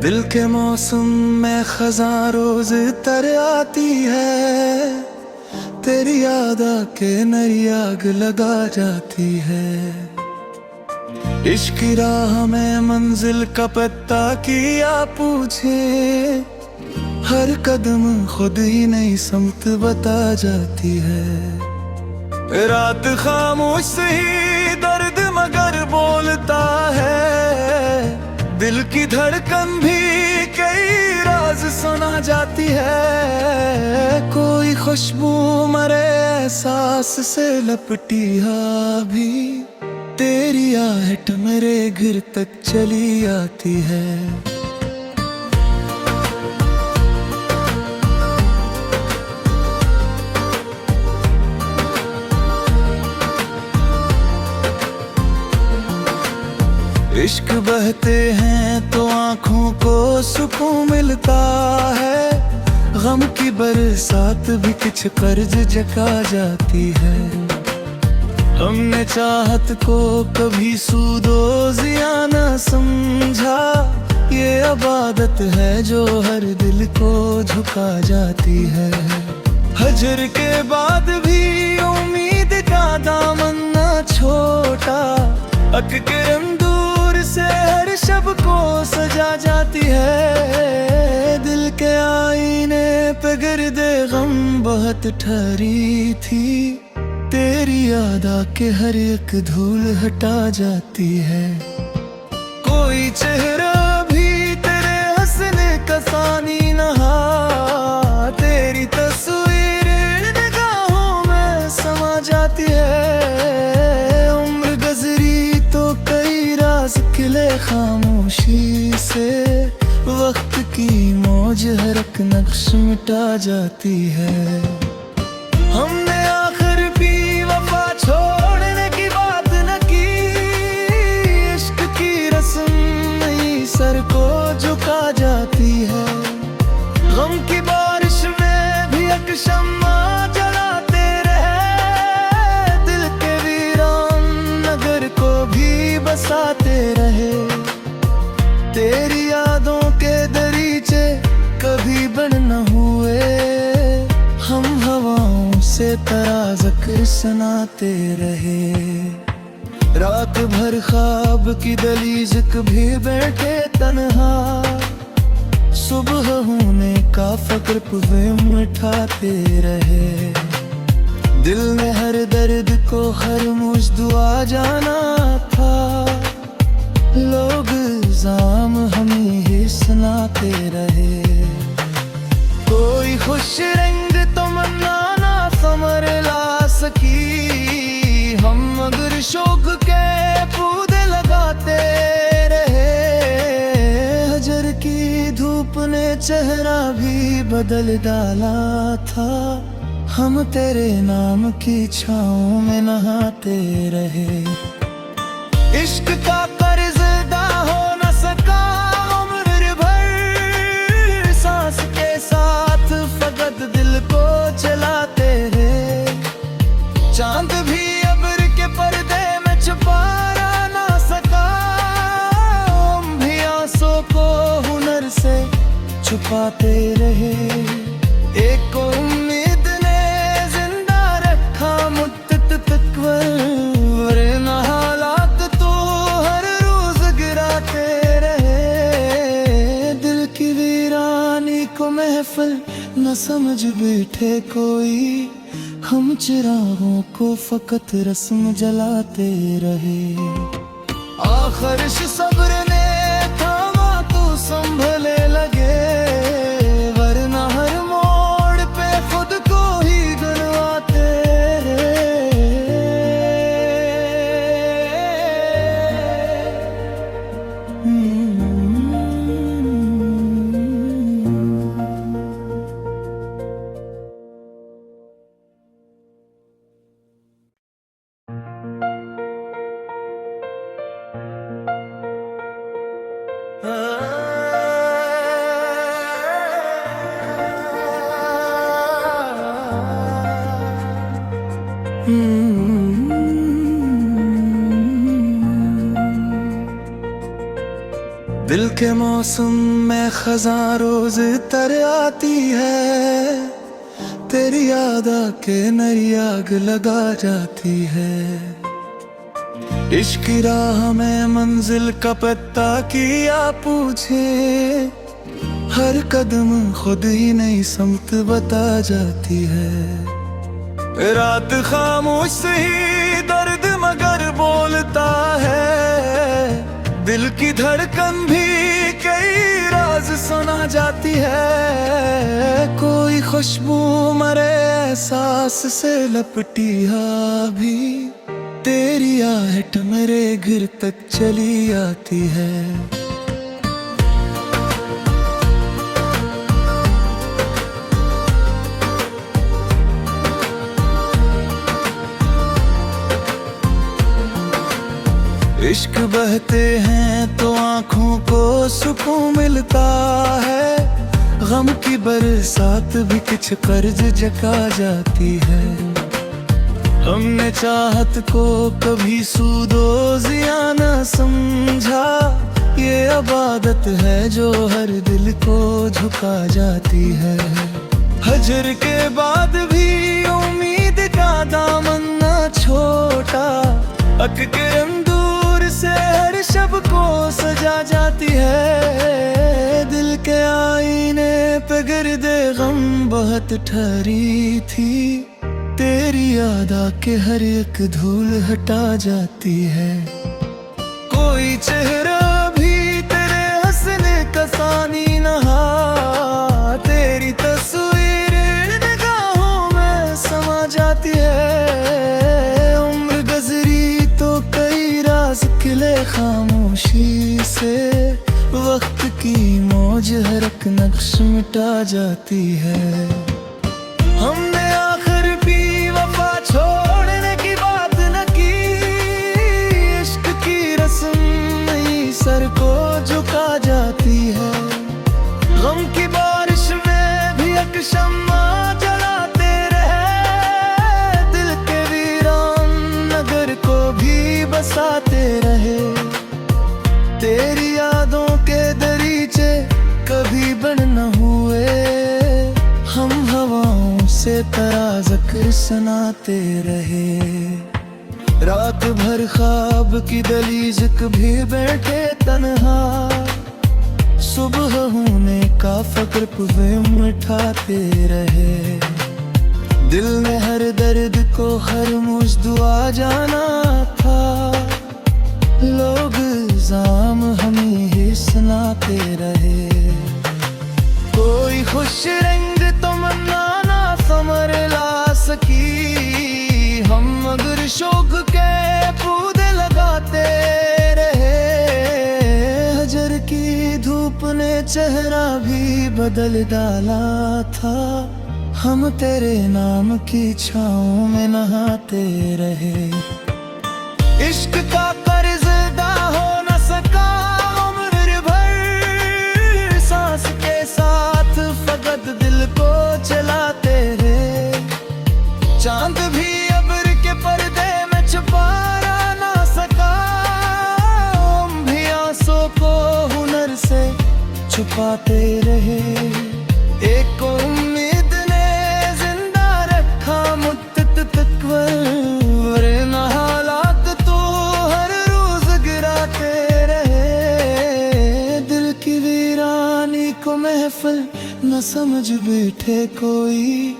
दिल के मौसम में खज़ां रोज तर आती है, तेरी याद आके नई आग लगा जाती है। इश्क की राह में मंजिल का पता किया पूछे, हर कदम खुद ही नई समत बता जाती है। रात खामोश ही दर्द मगर बोलता है, दिल की धड़कन भी कई राज सुना जाती है। कोई खुशबू मरे एहसास से लपटी भी, तेरी आहट मेरे घर तक चली आती है। इश्क बहते हैं तो आँखों को सुकून मिलता है, गम की बरसात भी कुछ कर्ज जका जाती है। हमने चाहत को कभी सूदो जिया न समझा, ये इबादत है जो हर दिल को झुका जाती है। हजर के बाद भी उम्मीद का दामन न छोटा, अक के दूर से हर शब को सजा जाती है। दिल के आईने पे गिरदे गम बहुत ठहरी थी, तेरी याद आके हर एक धूल हटा जाती है। कोई चेहरा भी तेरे हंसने का सानी नहा, तेरी तस्वीर निगाहों में समा जाती है। उम्र गुजरी तो कई राज खिले खामोशी से, वक्त की मौज हर एक नक्श मिटा जाती है। हमने आखिर भी वफा छोड़ने की बात न की, इश्क की रस्म नहीं सर को झुका जाती है। गम की बारिश में भी एक शम्मा जलाते रहे, दिल के वीरान नगर को भी बसाते रहे। तेरी यादों के दरीचे कभी बंद न हुए, हम हवाओं से तराज़ सुनाते रहे। रात भर ख्वाब की दहलीज कभी बैठे तन्हा, सुबह होने का फक्र पुज़े उठाते रहे। दिल में हर दर्द को हर मुझ दुआ जाना था, लोग इल्जाम हमें ही सुनाते रहे। कोई खुश रंग तमन्ना ना समर ला सकी, हम मगर शौक के पौधे लगाते रहे। हजर की धूप ने चेहरा भी बदल डाला था, हम तेरे नाम की छाँव में नहाते रहे। इश्क का कर्ज अदा हो न सका उम्र भर, सांस के साथ फकत दिल को चलाते रहे। चांद भी अब्र के पर्दे में छुपा ना सका, हम भी आंसू को हुनर से छुपाते रहे। एक उम्मीद ने जिंदा रखा मुद्दत तक, वरना हालात तो हर रोज गिराते रहे। दिल की वीरानी को महफिल न समझ बैठे कोई, हम चिरागों को फकत रस्म जलाते रहे। आखिर सब्र ने थामा तो संभले लगे, वरना हर मोड़ पे खुद को ही गनवाते रहे। दिल के मौसम में खज़ां रोज तर आती है, तेरी याद आके नई आग लगा जाती है। इश्क की राह में मंजिल का पता किया पूछे, हर कदम खुद ही नई समत बता जाती है। रात खामोश ही दर्द मगर बोलता है, दिल की धड़कन भी कई राज सुना जाती है। कोई खुशबू मरे एहसास से लपटी भी, तेरी आहट मेरे घर तक चली आती है। इश्क बहते हैं तो आँखों को सुकून मिलता है, गम की बरसात भी कुछ कर्ज जका जाती है। हमने चाहत को कभी सूदो जिया न समझा, ये इबादत है जो हर दिल को झुका जाती है। हजर के बाद भी उम्मीद का दामन न छोटा, अकरम से हर शब को सजा जाती है। दिल के आईने पे गिरदे गम बहुत ठहरी थी, तेरी याद आके हर एक धूल हटा जाती है। कोई चेहरा भी तेरे हंसने का सानी नहा, तेरी तस्वीर निगाहों में समा जाती है। उम्र गुजरी तो कई राज खिले खामोशी से, वक्त की मौज हर एक नक्श मिटा जाती है। हमने आखिर भी वफा छोड़ने की बात न की, इश्क की रस्म ही सर को झुका जाती है। गम की बारिश में भी एक शम्मा जलाते रहे, दिल के वीरान नगर को भी बसाते रहे। तेरी यादों के दरीचे कभी बंद न हुए, हम हवाओं से तराज़ सुनाते रहे। रात भर ख्वाब की दहलीज कभी बैठे तन्हा, सुबह होने का फक्र पुवे उठाते रहे। दिल ने हर दर्द को हर मुझ दुआ जाना था, लोग इल्जाम हमें ही सुनाते रहे। कोई खुश रंग तमन्ना ना समर ला सकी, हम मगर शोक के पौधे लगाते रहे। हजर की धूप ने चेहरा भी बदल डाला था, हम तेरे नाम की छाँव में नहाते रहे। इश्क का कर्ज अदा हो न सका उम्र भर, सांस के साथ फकत दिल को चलाते रहे। चांद भी अब्र के पर्दे में छुपा ना सका, हम भी आंसू को हुनर से छुपाते रहे। एक उम्मीद ने जिंदा रखा मुद्दत तक, वरना हालात तो हर रोज गिराते रहे। दिल की वीरानी को महफिल न समझ बैठे कोई,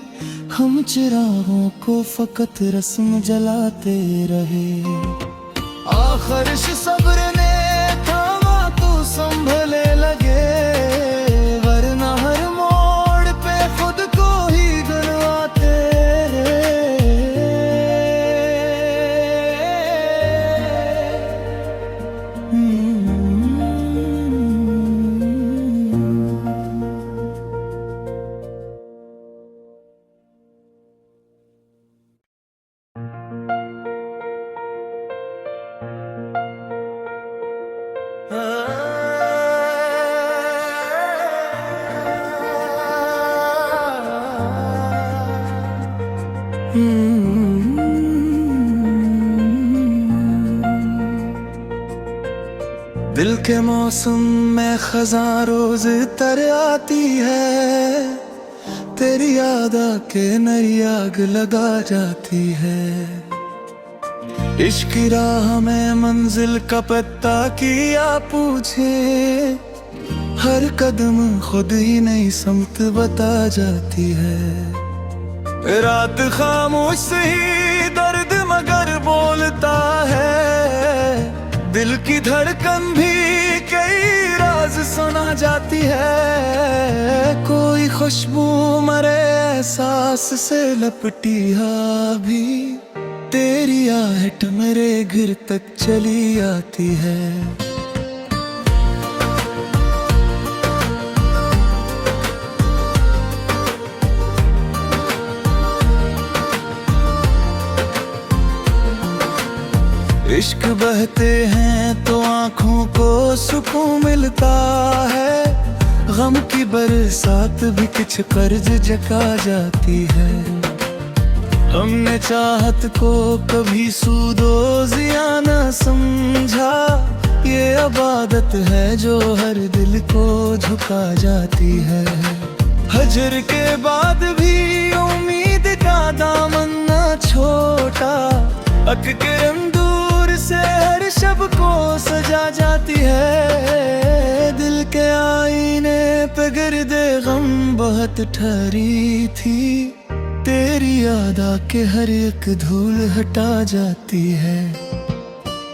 हम चिरागों को फकत रस्म जलाते रहे। आखिर सब्र ने थामा तो संभले लगे, वरना हर मोड़ पे खुद को ही गलवाते रहे। दिल के मौसम में खज़ां रोज तर आती है, तेरी याद आके नई आग लगा जाती है। इश्क की राह में मंजिल का पता किया पूछे, हर कदम खुद ही नई समत बता जाती है। रात खामोश ही दर्द मगर बोलता है, दिल की धड़कन भी कई राज सुना जाती है। कोई खुशबू मरे एहसास से लपटी भी, तेरी आहट मेरे घर तक चली आती है। इश्क बहते हैं तो आँखों को सुकून मिलता है, गम की बरसात भी कुछ कर्ज जका जाती है। हमने चाहत को कभी सूदो जिया न समझा, ये इबादत है जो हर दिल को झुका जाती है। हजर के बाद भी उम्मीद का दामन न छोटा, अक के दूर से हर शब को सजा जाती है। दिल के आईने पे गिरदे गम बहुत ठहरी थी, तेरी याद आके हर एक धूल हटा जाती है।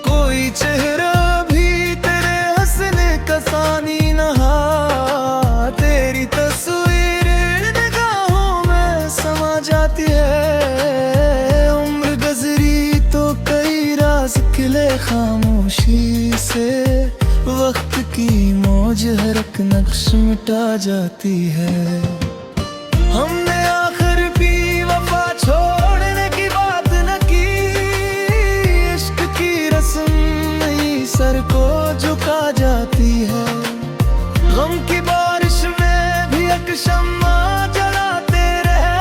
कोई चेहरा भी तेरे हंसने का सानी नहा, तेरी तस्वीर निगाहों में समा जाती है। उम्र गुजरी तो कई राज खिले खामोशी से, वक्त की मौज हर एक नक्श मिटा जाती है। हमने आखिर भी वफा छोड़ने की बात न की, इश्क की रस्म ही सर को झुका जाती है। गम की बारिश में भी एक शम्मा जलाते रहे,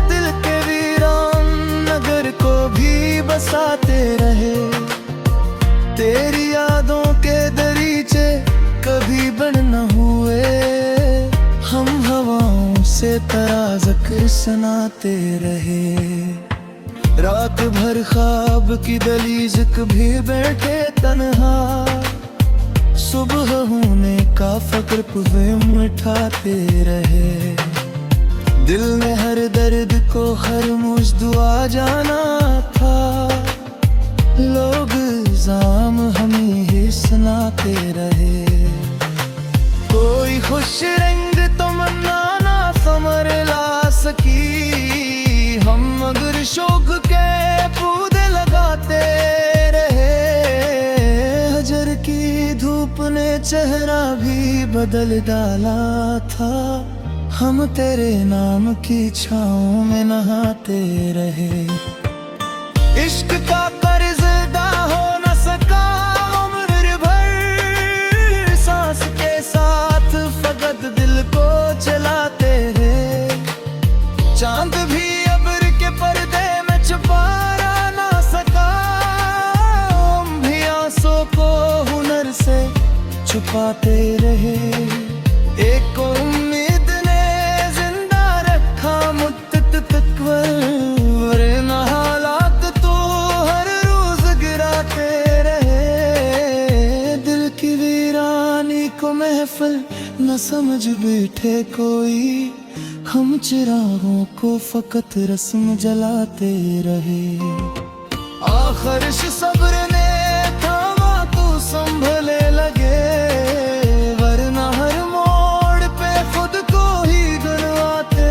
दिल के वीरान नगर को भी बसाते रहे। तेरी यादों के दरीचे कभी बंद न हुए, हम हवाओं से तराजक सुनाते रहे। रात भर ख्वाब की दहलीज कभी बैठे तन्हा, सुबह होने का फक्र पुवे उठाते रहे। दिल में हर दर्द को हर मुझ दुआ जाना था, लोग इल्जाम हमें ही सुनाते रहे। कोई खुश रंग तमन्ना ना समर ला सकी, हम मगर शौक के पौधे लगाते रहे। हजर की धूप ने चेहरा भी बदल डाला था, हम तेरे नाम की छाँव में नहाते रहे। इश्क का कर्ज अदा हो न सका उम्र भर, सांस के साथ फकत दिल को चलाते रहे। चांद भी अब्र के पर्दे में छुपा ना सका, हम भी आंसू को हुनर से छुपाते रहे। एक उम्मीद ने जिंदा रखा मुद्दत तक, वरना हालात तो हर रोज गिराते रहे। दिल की वीरानी को महफिल न समझ बैठे कोई, हम चिरागों को फकत रस्म जलाते रहे। आखिर सब्र ने थामा तो संभले लगे, वरना हर मोड़ पे खुद को ही गुनवाते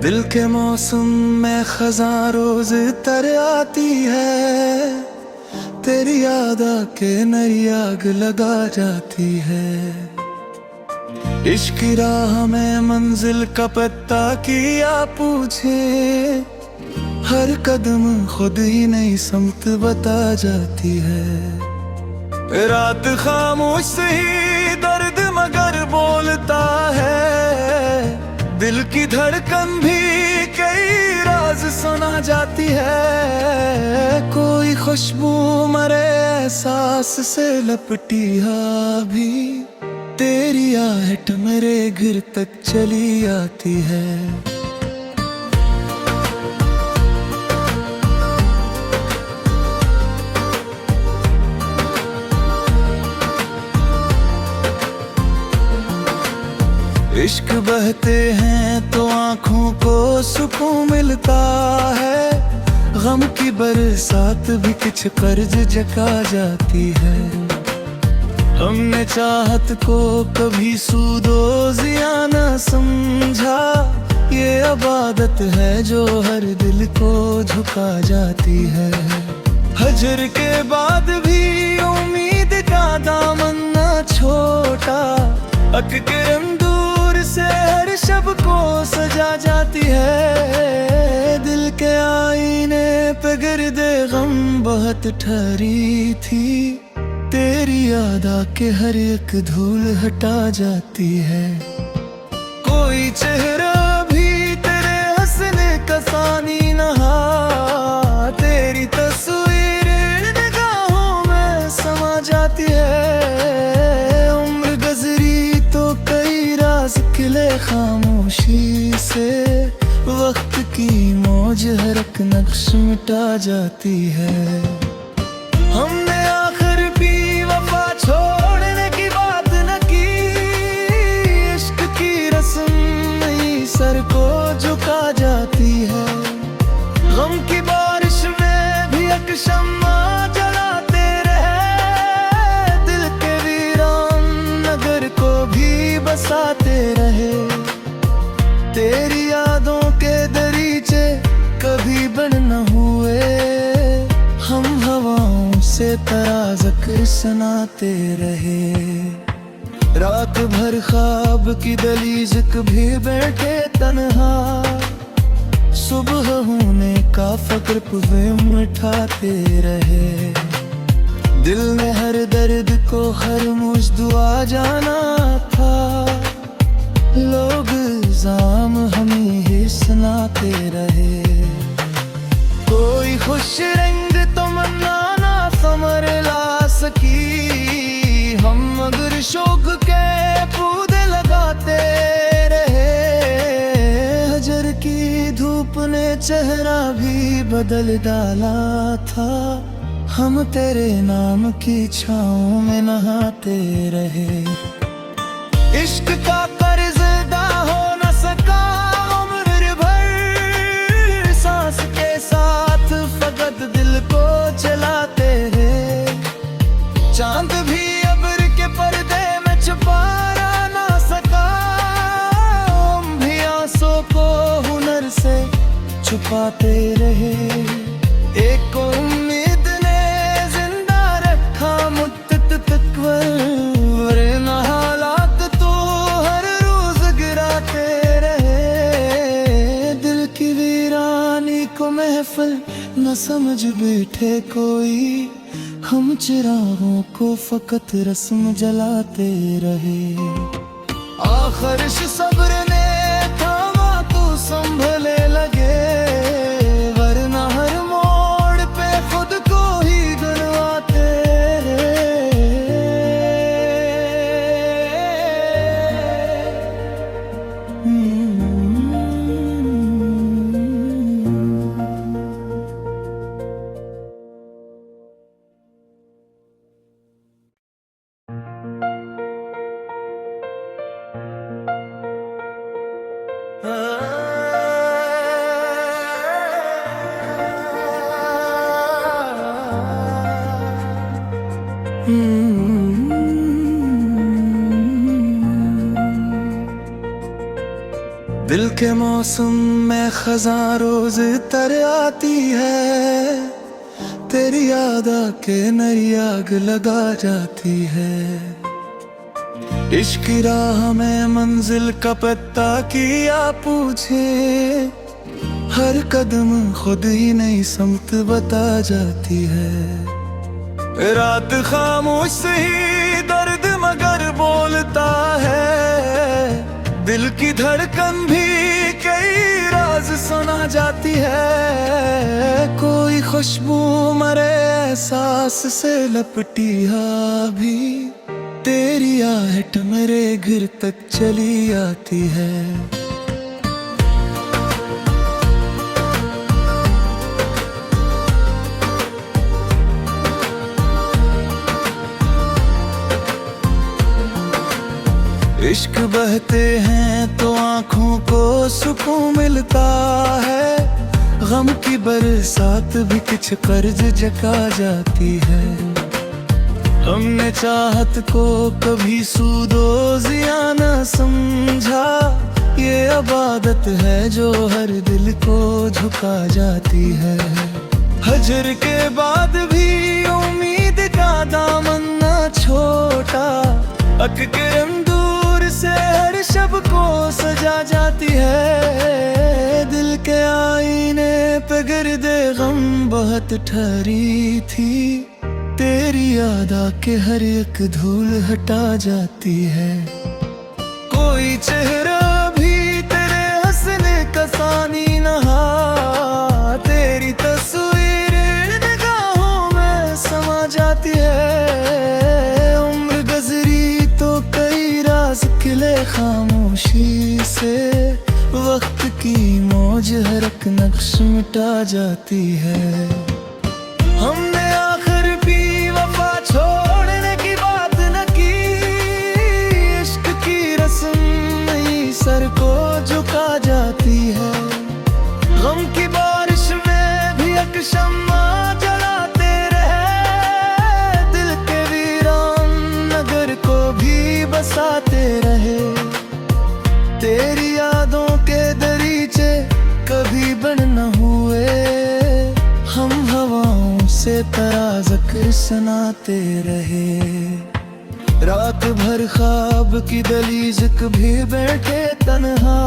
दिल के मौसम में खज़ां रोज तर आती है, तेरी याद आके नई आग लगा जाती है। इश्क की राह में मंजिल का पता किया पूछे, हर कदम खुद ही नई समत बता जाती है। रात खामोश ही दर्द मगर बोलता है, दिल की धड़कन भी कई राज सुना जाती है। कोई खुशबू मरे एहसास से लपटी भी, तेरी आहट मेरे घर तक चली आती है। इश्क बहते हैं तो आँखों को सुकून मिलता है, गम की बरसात भी कुछ कर्ज जका जाती है। हमने चाहत को कभी सूदो जिया न समझा, ये इबादत है जो हर दिल को झुका जाती है। हजर के बाद भी उम्मीद का दामन न छोटा, अक के से हर शब को सजा जाती है। दिल के आईने पे गिरदे गम बहुत ठहरी थी, तेरी याद आके हर एक धूल हटा जाती है। कोई चेहरा भी तेरे हंसने का सानी नहा, तेरी तस्वीर निगाहों में समा जाती है। उम्र गुजरी तो कई राज खिले खामोशी से, वक्त की मौज हर एक नक्श मिटा जाती है। हमने आखिर भी वफा छोड़ने की बात न की, इश्क की रस्म ही सर को झुका जाती है। गम की बारिश में भी एक शम्मा जलाते रहे, दिल के वीरान नगर को भी बसाते रहे। तेरी यादों के दरीचे कभी बंद न हुए, हम हवाओं से तराज़ सुनाते रहे। रात भर ख्वाब की दहलीज भी बैठे तन्हा, सुबह होने का फक्र पे उठाते रहे। दिल में हर दर्द को हर मुझ दुआ जाना था, लोग इल्जाम हमें ही सुनाते रहे। कोई खुश रंग तमन्ना ना समर ला सकी, हम मगर शौक के पौधे लगाते रहे। हजर की धूप ने चेहरा भी बदल डाला था, हम तेरे नाम की छाँव में नहाते रहे। इश्क का कर्ज अदा हो न सका उम्र भर, सांस के साथ फकत दिल को चलाते हैं। चांद भी अब्र के पर्दे में छुपा ना सका, हम भी आंसू को हुनर से छुपाते रहे। एक उम्मीद ने जिंदा रखा मुद्दत तक, वरना हालात तो हर रोज गिराते रहे। दिल की वीरानी को महफिल न समझ बैठे कोई, हम चिरागों को फकत रस्म जलाते रहे। आखिर सब्र ने थामा तो संभले लगे, वरना हर मोड़ पे खुद को ही गनवाते रहे। दिल के मौसम में खज़ां रोज तर आती है, तेरी याद आके नई आग लगा जाती है। इश्क की राह में मंजिल का पता किया पूछे, हर कदम खुद ही नई समत बता जाती है। रात खामोश ही दर्द मगर बोलता है, दिल की धड़कन भी कई राज सुना जाती है। कोई खुशबू मरे एहसास से लपटी भी, तेरी आहट मेरे घर तक चली आती है। इश्क बहते हैं तो आँखों को सुकून मिलता है, गम की बरसात भी कुछ कर्ज जका जाती है। हमने चाहत को कभी सूदो जिया न समझा, ये इबादत है जो हर दिल को झुका जाती है। हजर के बाद भी उम्मीद का दामन न छोटा, अकरम से हर शब को सजा जाती है। दिल के आईने पे गिरदे गम बहुत ठहरी थी, तेरी याद आके हर एक धूल हटा जाती है। कोई चेहरा भी तेरे हंसने का सानी नहा, तेरी तस्वीर निगाहों में समा जाती है। उम्र गुजरी तो कई राज खिले खामोशी से, वक्त की मौज हर एक नक्श मिटा जाती है। हमने आखिर भी वफा छोड़ने की बात न की, इश्क की रस्म ही सर को झुका जाती है। गम की बारिश में भी एक शम्मा जलाते रहे, दिल के वीरान नगर को भी बसाते रहे। तेरी यादों के दरीचे कभी बंद न हुए, हम हवाओं से तराजक सुनाते रहे। रात भर ख्वाब की दलीज कभी बैठे तन्हा,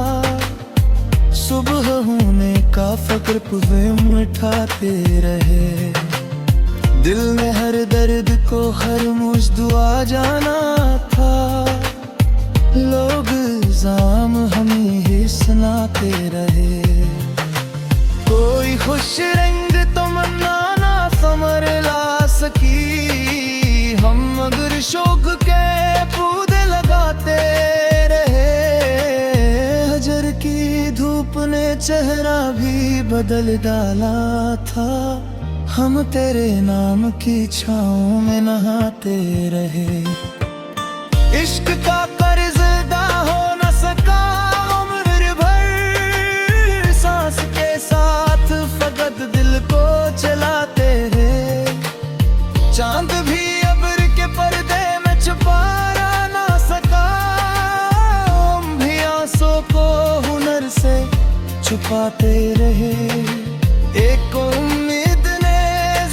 सुबह होने का फक्र पुवे उठाते रहे। दिल ने हर दर्द को हर मुझ दुआ जाना था, लोग इल्जाम हमें ही सुनाते रहे। कोई खुश रंग तमन्ना ना समर ला सकी, हम मगर शोक के पौधे लगाते रहे। हजर की धूप ने चेहरा भी बदल डाला था, हम तेरे नाम की छाँव में नहाते रहे। इश्क का कर्ज अदा हो न सका उम्र भर, सांस के साथ फकत दिल को चलाते रहे। चांद भी अब्र के पर्दे में छुपा ना सका, हम भी आंसू को हुनर से छुपाते रहे। एक उम्मीद ने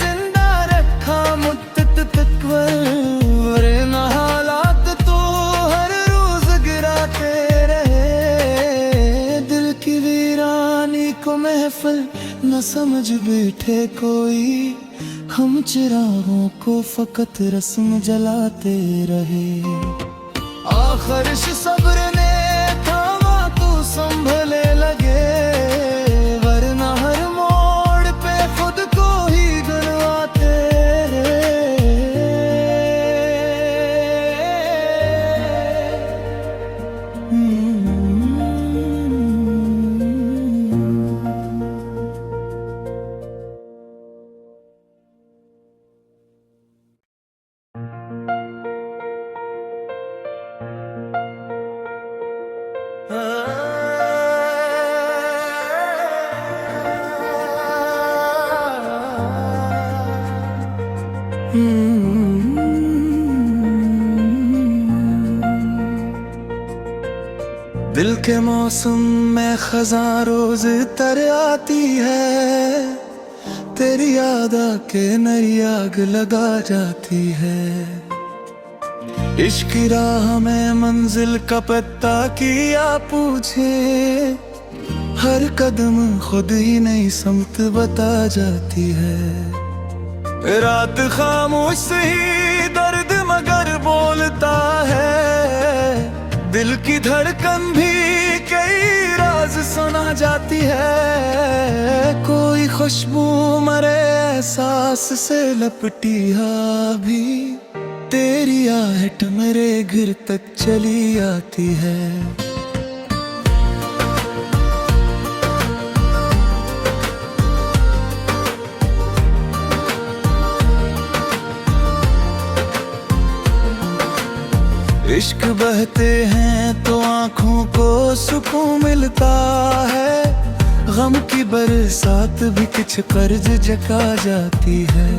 जिंदा रखा मुद्दत तक, वरना हालात तो हर रोज गिराते रहे। दिल की वीरानी को महफिल न समझ बैठे कोई, हम चिरागों को फकत रस्म जलाते रहे। आखिर सब्र ने थामा तो संभले लगे, वरना हर मोड़ पे खुद को ही गिनवाते रहे। के मौसम में खज़ां रोज तर आती है, तेरी याद आके नई आग लगा जाती है। इश्क की राह में मंजिल का पता किया पूछे, हर कदम खुद ही नई समत बता जाती है। रात खामोश ही दर्द मगर बोलता है, दिल की धड़कन भी कई राज सुना जाती है। कोई खुशबू मरे एहसास से लपटी भी, तेरी आहट मेरे घर तक चली आती है। इश्क बहते हैं तो आँखों को सुकून मिलता है, गम की बरसात भी कुछ कर्ज जका जाती है।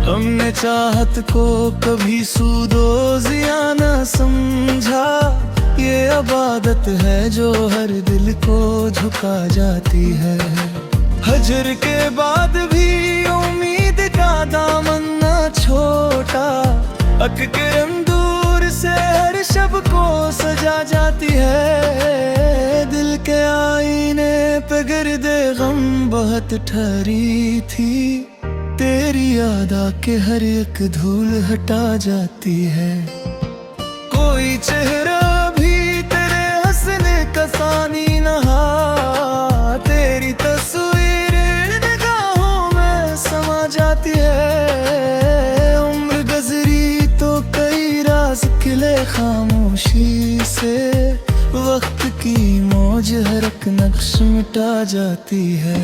हमने चाहत को कभी सूदो जिया न समझा, ये अबादत है जो हर दिल को झुका जाती है। हजर के बाद भी उम्मीद का दामन न छोटा, अक के दूर से हर शब को सजा जाती है। दिल के आईने पे गिरदे गम बहुत ठहरी थी, तेरी याद आके हर एक धूल हटा जाती है। कोई चेहरा भी तेरे हंसने का सानी नहा, तेरी तस्वीर निगाहों में समा जाती है। उम्र गुजरी तो कई राज खिले खामोशी से, वक्त की मौज हर एक नक्श मिटा जाती है।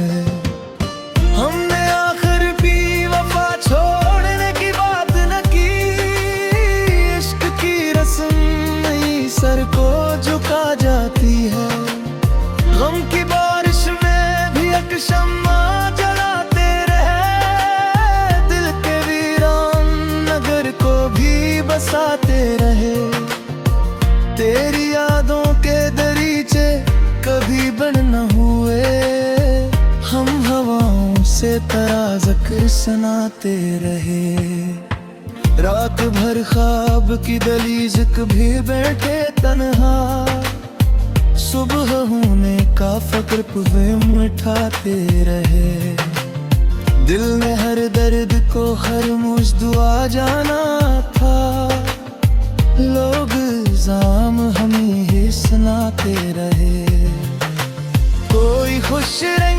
हमने आखिर भी वफा छोड़ने की बात न की, इश्क की रस्म ही सर को झुका जाती है। गम की बारिश में भी एक शम्मा जलाते रहे, दिल के वीरान नगर को भी बसाते रहे। तेरी यादों के दरीचे कभी बंद न हुए, हम हवाओं से तराज़क सुनाते रहे। रात भर ख्वाब की दहलीज कभी बैठे तन्हा, सुबह होने का फक्र पे मिठाते रहे। दिल में हर दर्द को हर मुझ दुआ जाना था, लोग इल्जाम हमें ही सुनाते रहे। कोई खुश रहे